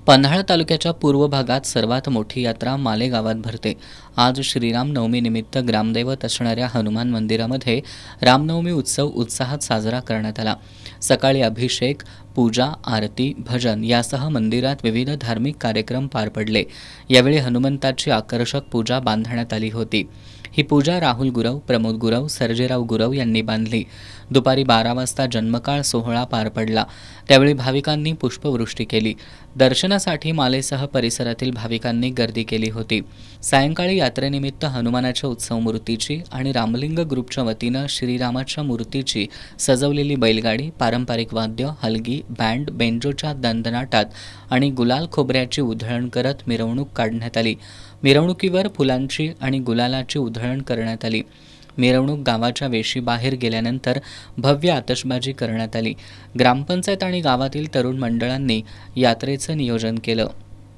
पन्हाळा तालुक्याच्या पूर्व भागात सर्वात मोठी यात्रा माले गावात भरते। आज श्रीराम नवमीनिमित्त ग्रामदैवत असणाऱ्या हनुमान मंदिरामध्ये रामनवमी उत्सव उत्साहात साजरा करण्यात आला। सकाळी अभिषेक, पूजा, आरती, भजन यासह मंदिरात विविध धार्मिक कार्यक्रम पार पडले। यावेळी हनुमंताची आकर्षक पूजा बांधण्यात आली होती। ही पूजा राहुल गुरव, प्रमोद गुरव, सर्जेराव गुरव यांनी बांधली। दुपारी 12 वाजता जन्मकाळ सोहळा पार पडला। त्यावेळी भाविकांनी पुष्पवृष्टी केली। दर्शनासाठी मालेसह परिसरातील भाविकांनी गर्दी केली होती। सायंकाळी यात्रेनिमित्त हनुमानाच्या उत्सव मूर्तीची आणि रामलिंग ग्रुपच्या वतीनं श्रीरामाच्या मूर्तीची सजवलेली बैलगाडी, पारंपरिक वाद्य, हलगी, बँड, बेंजोच्या दणदणाटात आणि गुलाल खोबऱ्याची उधळण करत मिरवणूक काढण्यात आली। मिरवणुकीवर फुलांची आणि गुलालाची उधळण करण्यात आली। मिरवणूक गावाच्या वेशीबाहेर गेल्यानंतर भव्य आतषबाजी करण्यात आली। ग्रामपंचायत आणि गावातील तरुण मंडळांनी यात्रेचं नियोजन केलं।